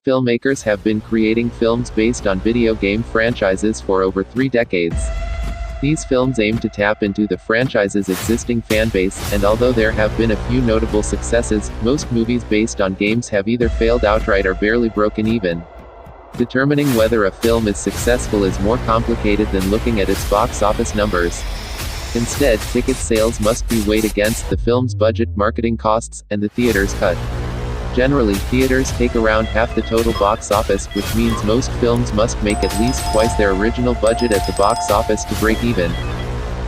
Filmmakers have been creating films based on video game franchises for over 3 decades. These films aim to tap into the franchise's existing fanbase, and although there have been a few notable successes, most movies based on games have either failed outright or barely broken even. Determining whether a film is successful is more complicated than looking at its box office numbers. Instead, ticket sales must be weighed against the film's budget, marketing costs, and the theater's cut. Generally, theaters take around half the total box office, which means most films must make at least twice their original budget at the box office to break even.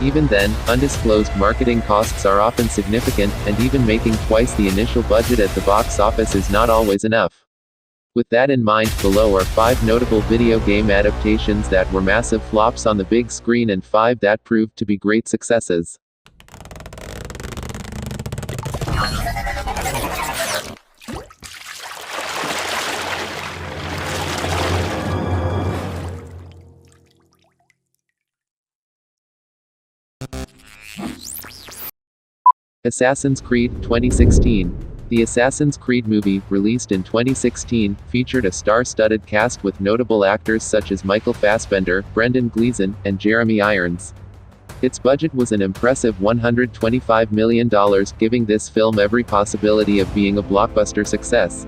Even then, undisclosed marketing costs are often significant, and even making twice the initial budget at the box office is not always enough. With that in mind, below are 5 notable video game adaptations that were massive flops on the big screen and 5 that proved to be great successes. Assassin's Creed 2016. The Assassin's Creed movie, released in 2016, featured a star-studded cast with notable actors such as Michael Fassbender, Brendan Gleeson, and Jeremy Irons. Its budget was an impressive $125 million, giving this film every possibility of being a blockbuster success.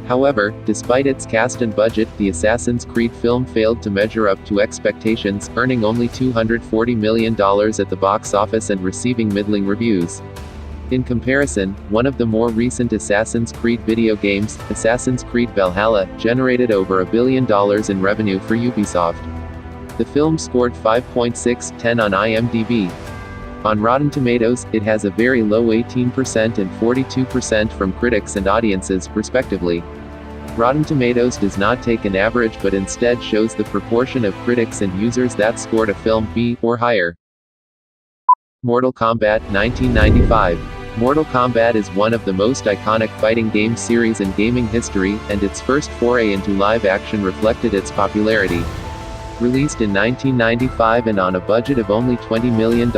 However, despite its cast and budget, the Assassin's Creed film failed to measure up to expectations, earning only $240 million at the box office and receiving middling reviews. In comparison, one of the more recent Assassin's Creed video games, Assassin's Creed Valhalla, generated over $1 billion in revenue for Ubisoft. The film scored 5.6/10 on IMDb. On Rotten Tomatoes, it has a very low 18% and 42% from critics and audiences, respectively. Rotten Tomatoes does not take an average but instead shows the proportion of critics and users that scored a film B or higher. Mortal Kombat 1995. Mortal Kombat is one of the most iconic fighting game series in gaming history, and its first foray into live action reflected its popularity. Released in 1995 and on a budget of only $20 million,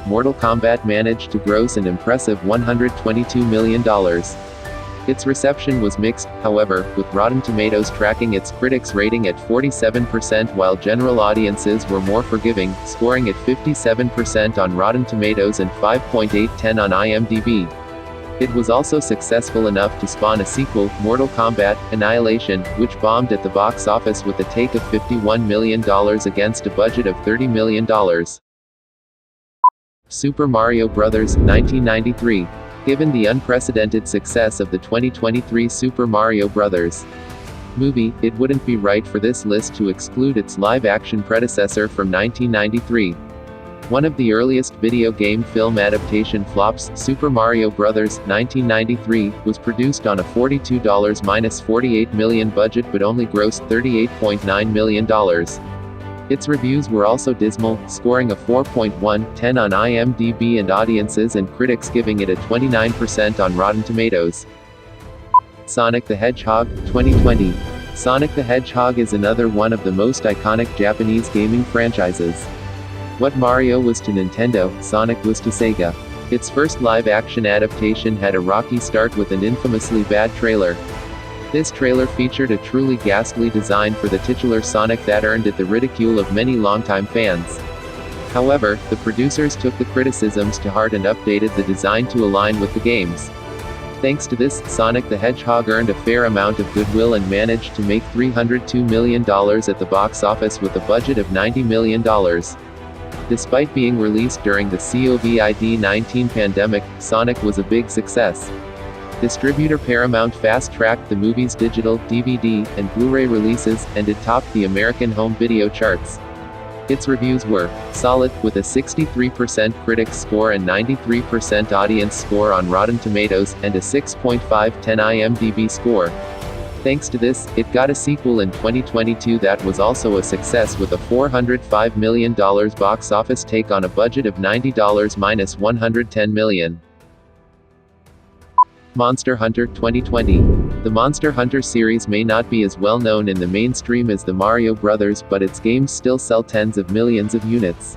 Mortal Kombat managed to gross an impressive $122 million. Its reception was mixed, however, with Rotten Tomatoes tracking its critics' rating at 47% while general audiences were more forgiving, scoring at 57% on Rotten Tomatoes and 5.8/10 on IMDb. It was also successful enough to spawn a sequel, Mortal Kombat: Annihilation, which bombed at the box office with a take of $51 million against a budget of $30 million. Super Mario Bros. 1993. Given the unprecedented success of the 2023 Super Mario Bros. Movie, it wouldn't be right for this list to exclude its live-action predecessor from 1993. One of the earliest video game film adaptation flops, Super Mario Bros. 1993, was produced on a $42-48 million budget but only grossed $38.9 million. Its reviews were also dismal, scoring a 4.1/10 on IMDb and audiences and critics giving it a 29% on Rotten Tomatoes. Sonic the Hedgehog 2020. Sonic the Hedgehog is another one of the most iconic Japanese gaming franchises. What Mario was to Nintendo, Sonic was to Sega. Its first live-action adaptation had a rocky start with an infamously bad trailer. This trailer featured a truly ghastly design for the titular Sonic that earned it the ridicule of many longtime fans. However, the producers took the criticisms to heart and updated the design to align with the games. Thanks to this, Sonic the Hedgehog earned a fair amount of goodwill and managed to make $302 million at the box office with a budget of $90 million. Despite being released during the COVID-19 pandemic, Sonic was a big success. Distributor Paramount fast-tracked the movie's digital, DVD, and Blu-ray releases, and it topped the American home video charts. Its reviews were solid, with a 63% critics score and 93% audience score on Rotten Tomatoes, and a 6.5/10 IMDb score. Thanks to this, it got a sequel in 2022 that was also a success with a $405 million box office take on a budget of $90-110 million. Monster Hunter 2020. The Monster Hunter series may not be as well known in the mainstream as the Mario Brothers, but its games still sell tens of millions of units.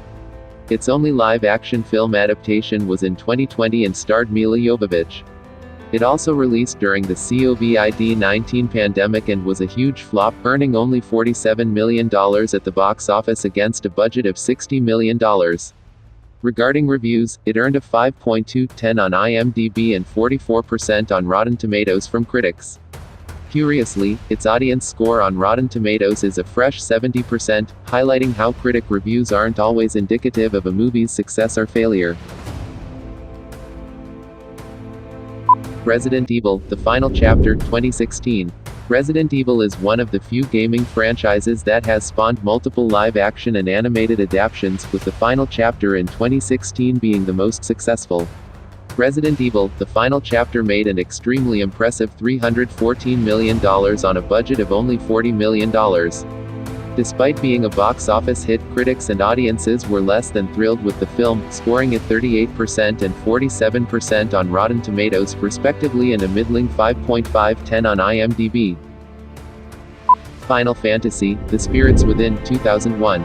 Its only live-action film adaptation was in 2020 and starred Milla Jovovich. It also released during the COVID-19 pandemic and was a huge flop, earning only $47 million at the box office against a budget of $60 million. Regarding reviews, it earned a 5.2/10 on IMDb and 44% on Rotten Tomatoes from critics. Curiously, its audience score on Rotten Tomatoes is a fresh 70%, highlighting how critic reviews aren't always indicative of a movie's success or failure. Resident Evil: The Final Chapter 2016. Resident Evil is one of the few gaming franchises that has spawned multiple live-action and animated adaptations, with The Final Chapter in 2016 being the most successful. Resident Evil: The Final Chapter made an extremely impressive $314 million on a budget of only $40 million. Despite being a box office hit, critics and audiences were less than thrilled with the film, scoring it 38% and 47% on Rotten Tomatoes respectively and a middling 5.5/10 on IMDb. Final Fantasy: The Spirits Within 2001.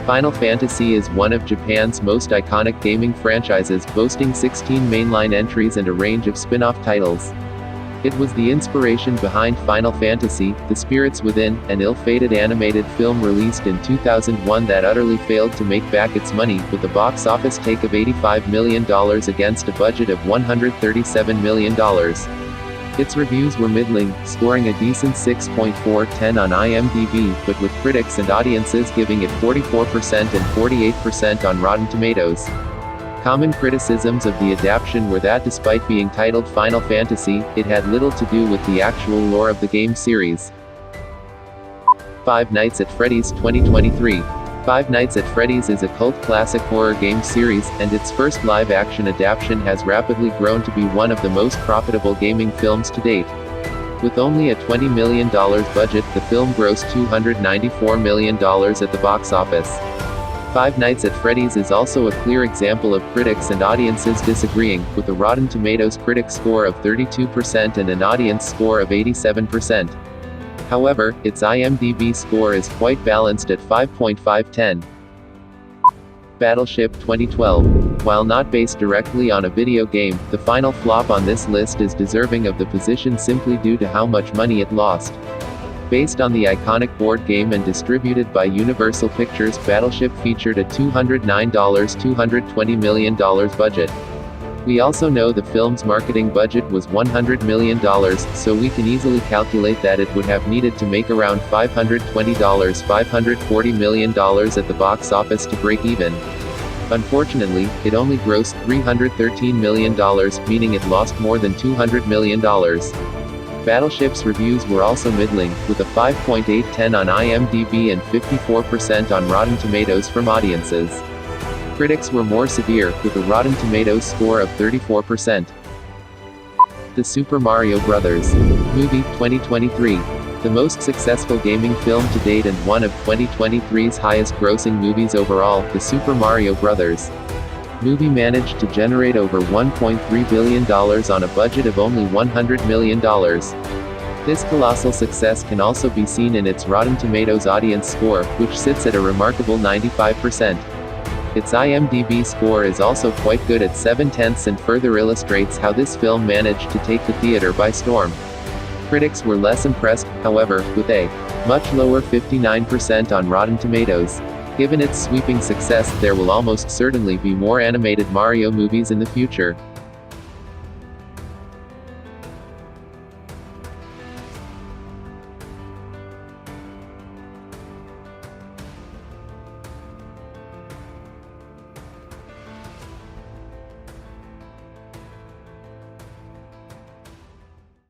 Final Fantasy is one of Japan's most iconic gaming franchises, boasting 16 mainline entries and a range of spin-off titles. It was the inspiration behind Final Fantasy: The Spirits Within, an ill-fated animated film released in 2001 that utterly failed to make back its money, with a box office take of $85 million against a budget of $137 million. Its reviews were middling, scoring a decent 6.4/10 on IMDb, but with critics and audiences giving it 44% and 48% on Rotten Tomatoes. Common criticisms of the adaptation were that despite being titled Final Fantasy, it had little to do with the actual lore of the game series. Five Nights at Freddy's 2023. Five Nights at Freddy's is a cult classic horror game series, and its first live-action adaptation has rapidly grown to be one of the most profitable gaming films to date. With only a $20 million budget, the film grossed $294 million at the box office. Five Nights at Freddy's is also a clear example of critics and audiences disagreeing, with a Rotten Tomatoes critic score of 32% and an audience score of 87%. However, its IMDb score is quite balanced at 5.5/10. Battleship 2012. While not based directly on a video game, the final flop on this list is deserving of the position simply due to how much money it lost. Based on the iconic board game and distributed by Universal Pictures, Battleship featured a $220 million budget. We also know the film's marketing budget was $100 million, so we can easily calculate that it would have needed to make around $540 million at the box office to break even. Unfortunately, it only grossed $313 million, meaning it lost more than $200 million. Battleship's reviews were also middling, with a 5.8/10 on IMDb and 54% on Rotten Tomatoes from audiences. Critics were more severe, with a Rotten Tomatoes score of 34%. The Super Mario Bros. Movie 2023. The most successful gaming film to date and one of 2023's highest-grossing movies overall, The Super Mario Bros. Movie managed to generate over $1.3 billion on a budget of only $100 million. This colossal success can also be seen in its Rotten Tomatoes audience score, which sits at a remarkable 95%. Its IMDb score is also quite good at 7/10 and further illustrates how this film managed to take the theater by storm. Critics were less impressed, however, with a much lower 59% on Rotten Tomatoes. Given its sweeping success, there will almost certainly be more animated Mario movies in the future.